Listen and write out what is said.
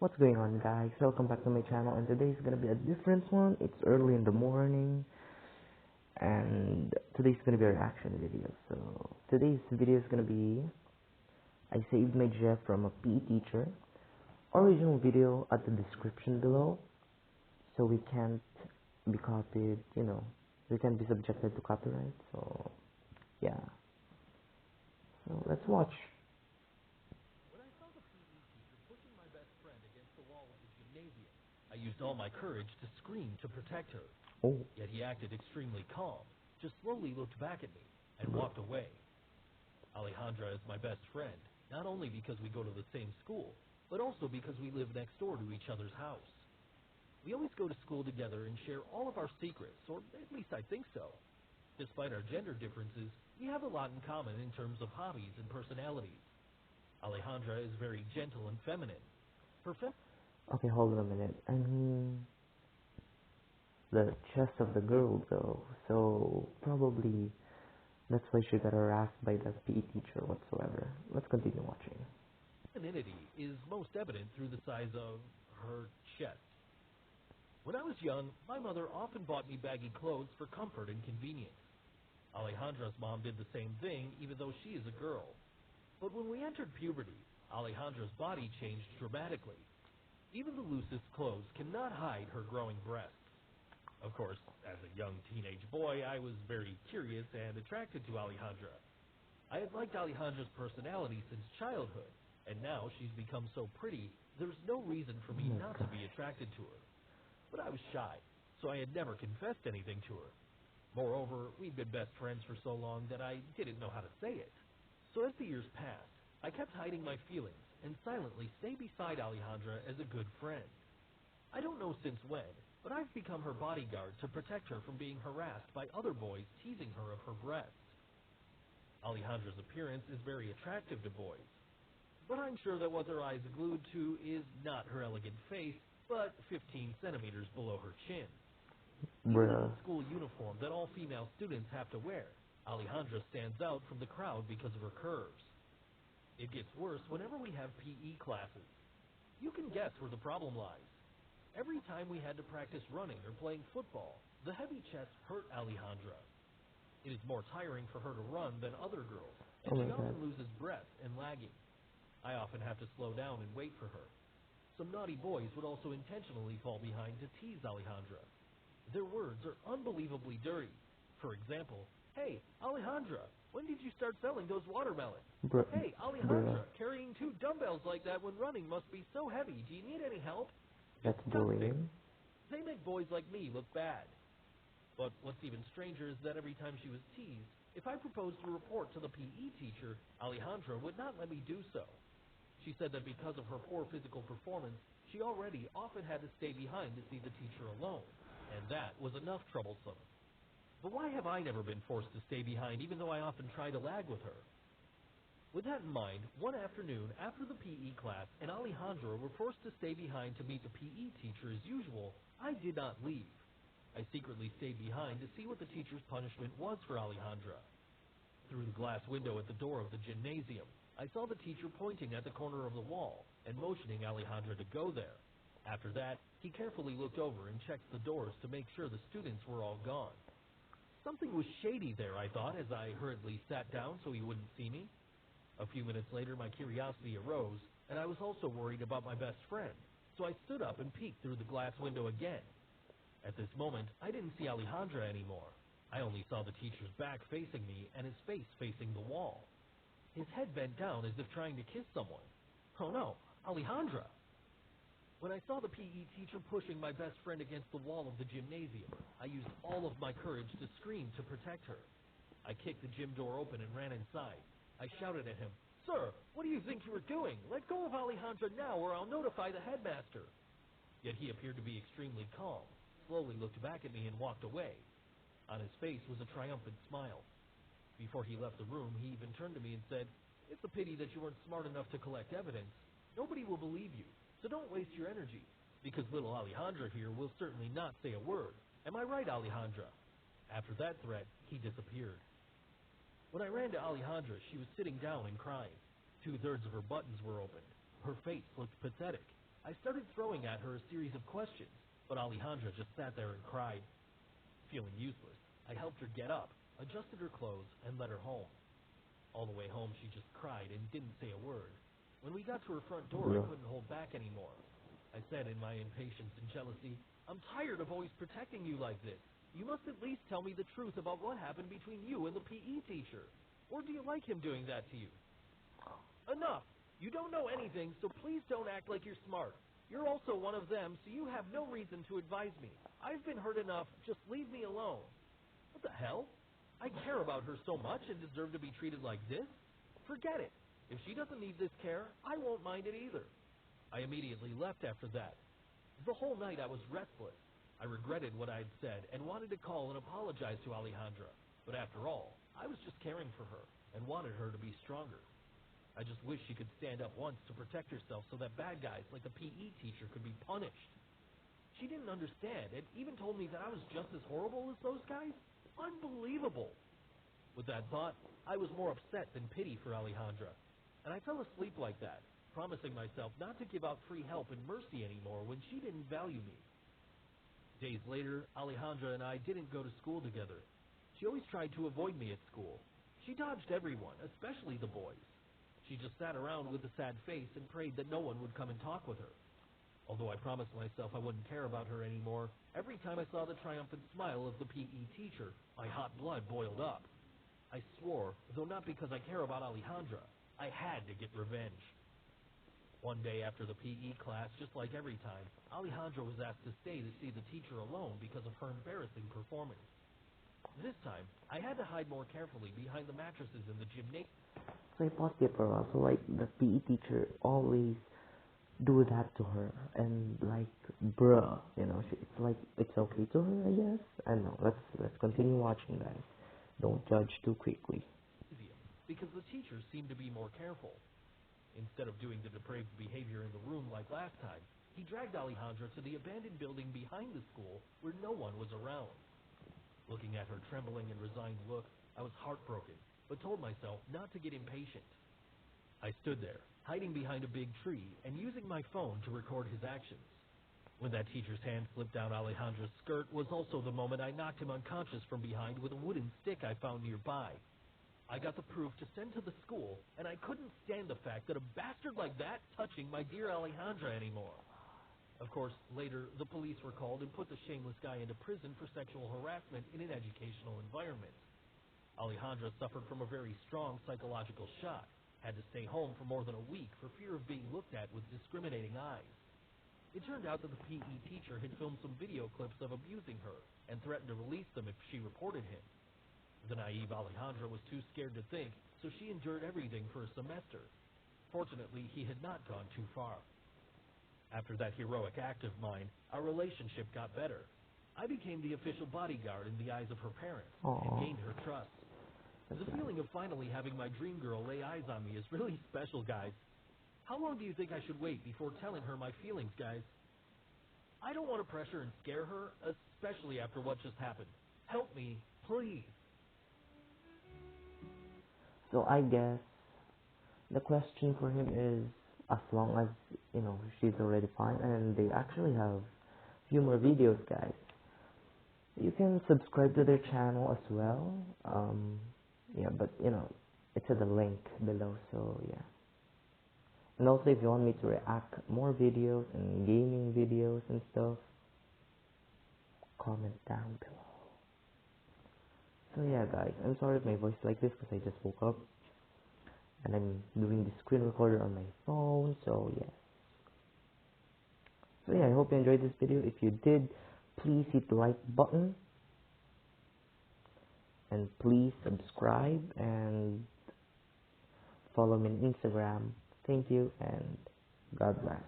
What's going on, guys? Welcome back to my channel, and today is gonna be a different one. It's early in the morning, and today's gonna be a reaction video. So today's video is gonna be I saved my GF from a PE teacher. Original video at the description below, so we can't be copied. We can't be subjected to copyright. So yeah. So let's watch. When I saw the PE teacher pushing my best friend against the wall of the gymnasium, I used all my courage to scream to protect her. Oh, Yet he acted extremely calm, just slowly looked back at me, and walked away. Alejandra is my best friend, not only because we go to the same school, but also because we live next door to each other's house. We always go to school together and share all of our secrets, or at least I think so. Despite our gender differences, we have a lot in common in terms of hobbies and personalities. Alejandra is very gentle and feminine. Her okay, hold on a minute. I mean, the chest of the girl, though. So probably that's why she got harassed by the PE teacher whatsoever. Let's continue watching. femininity is most evident through the size of her chest. When I was young, my mother often bought me baggy clothes for comfort and convenience. Alejandra's mom did the same thing, even though she is a girl. But when we entered puberty, Alejandra's body changed dramatically. Even the loosest clothes cannot hide her growing breasts. Of course, as a young teenage boy, I was very curious and attracted to Alejandra. I had liked Alejandra's personality since childhood, and now she's become so pretty, there's no reason for me not to be attracted to her. But I was shy, so I had never confessed anything to her. Moreover, we'd been best friends for so long that I didn't know how to say it. So as the years passed, I kept hiding my feelings and silently stay beside Alejandra as a good friend. I don't know since when, but I've become her bodyguard to protect her from being harassed by other boys teasing her of her breasts. Alejandra's appearance is very attractive to boys, but I'm sure that what their eyes are glued to is not her elegant face, but 15 centimeters below her chin. Even in the school uniform that all female students have to wear, Alejandra stands out from the crowd because of her curves. It gets worse whenever we have PE classes. You can guess where the problem lies. Every time we had to practice running or playing football, the heavy chest hurt Alejandra. It is more tiring for her to run than other girls, and she often loses breath and lagging. I often have to slow down and wait for her. Some naughty boys would also intentionally fall behind to tease Alejandra. Their words are unbelievably dirty. For example, "Hey, Alejandra, when did you start selling those watermelons? Hey, Alejandra, carrying 2 dumbbells like that when running must be so heavy. Do you need any help?" That's bullying. They make boys like me look bad. But what's even stranger is that every time she was teased, if I proposed to report to the PE teacher, Alejandra would not let me do so. She said that because of her poor physical performance, she already often had to stay behind to see the teacher alone, and that was enough troublesome. But why have I never been forced to stay behind even though I often try to lag with her? With that in mind, one afternoon after the PE class and Alejandra were forced to stay behind to meet the PE teacher as usual, I did not leave. I secretly stayed behind to see what the teacher's punishment was for Alejandra. Through the glass window at the door of the gymnasium, I saw the teacher pointing at the corner of the wall and motioning Alejandra to go there. After that, he carefully looked over and checked the doors to make sure the students were all gone. Something was shady there, I thought, as I hurriedly sat down so he wouldn't see me. A few minutes later, my curiosity arose, and I was also worried about my best friend, so I stood up and peeked through the glass window again. At this moment, I didn't see Alejandra anymore. I only saw the teacher's back facing me and his face facing the wall. His head bent down as if trying to kiss someone. Oh no, Alejandra! When I saw the PE teacher pushing my best friend against the wall of the gymnasium, I used all of my courage to scream to protect her. I kicked the gym door open and ran inside. I shouted at him, "Sir, what do you think you are doing? Let go of Alejandra now or I'll notify the headmaster." Yet he appeared to be extremely calm, slowly looked back at me and walked away. On his face was a triumphant smile. Before he left the room, he even turned to me and said, "It's a pity that you weren't smart enough to collect evidence. Nobody will believe you, so don't waste your energy, because little Alejandra here will certainly not say a word. Am I right, Alejandra?" After that threat, he disappeared. When I ran to Alejandra, she was sitting down and crying. 2/3 of her buttons were open. Her face looked pathetic. I started throwing at her a series of questions, but Alejandra just sat there and cried. Feeling useless, I helped her get up, adjusted her clothes, and led her home. All the way home, she just cried and didn't say a word. When we got to her front door, I couldn't hold back anymore. I said in my impatience and jealousy, "I'm tired of always protecting you like this. You must at least tell me the truth about what happened between you and the PE teacher. Or do you like him doing that to you?" "Enough! You don't know anything, so please don't act like you're smart. You're also one of them, so you have no reason to advise me. I've been hurt enough, just leave me alone." What the hell? I care about her so much and deserve to be treated like this? Forget it. If she doesn't need this care, I won't mind it either. I immediately left after that. The whole night I was restless. I regretted what I had said and wanted to call and apologize to Alejandra. But after all, I was just caring for her and wanted her to be stronger. I just wish she could stand up once to protect herself so that bad guys like the PE teacher could be punished. She didn't understand and even told me that I was just as horrible as those guys. Unbelievable. With that thought, I was more upset than pity for Alejandra, and I fell asleep like that, promising myself not to give out free help and mercy anymore when she didn't value me. Days later, Alejandra and I didn't go to school together. She always tried to avoid me at school. She dodged everyone, especially the boys. She just sat around with a sad face and prayed that no one would come and talk with her. Although I promised myself I wouldn't care about her anymore, every time I saw the triumphant smile of the PE teacher, my hot blood boiled up. I swore, though not because I care about Alejandra, I had to get revenge. One day after the PE class, just like every time, Alejandra was asked to stay to see the teacher alone because of her embarrassing performance. This time, I had to hide more carefully behind the mattresses in the gymnasium. So I paused it for a while. So like the PE teacher always do that to her, and like, bruh, it's like it's okay to her, I guess. I don't know. Let's continue watching, guys. Don't judge too quickly. Because the teachers seemed to be more careful. Instead of doing the depraved behavior in the room like last time, he dragged Alejandra to the abandoned building behind the school where no one was around. Looking at her trembling and resigned look, I was heartbroken, but told myself not to get impatient. I stood there, hiding behind a big tree and using my phone to record his actions. When that teacher's hand slipped down Alejandra's skirt was also the moment I knocked him unconscious from behind with a wooden stick I found nearby. I got the proof to send to the school, and I couldn't stand the fact that a bastard like that touching my dear Alejandra anymore. Of course, later, the police were called and put the shameless guy into prison for sexual harassment in an educational environment. Alejandra suffered from a very strong psychological shock, had to stay home for more than a week for fear of being looked at with discriminating eyes. It turned out that the PE teacher had filmed some video clips of abusing her and threatened to release them if she reported him. The naive Alejandra was too scared to think, so she endured everything for a semester. Fortunately, he had not gone too far. After that heroic act of mine, our relationship got better. I became the official bodyguard in the eyes of her parents and gained her trust. The feeling of finally having my dream girl lay eyes on me is really special, guys. How long do you think I should wait before telling her my feelings, guys? I don't want to pressure and scare her, especially after what just happened. Help me, please. So I guess the question for him is, as long as she's already fine, and they actually have few more videos, guys. You can subscribe to their channel as well. Yeah, but it's at the link below. So yeah. And also, if you want me to react more videos and gaming videos and stuff, comment down below. So yeah, guys, I'm sorry if my voice is like this because I just woke up and I'm doing the screen recorder on my phone. So yeah. So yeah, I hope you enjoyed this video. If you did, please hit the like button and please subscribe and follow me on Instagram. Thank you and God bless.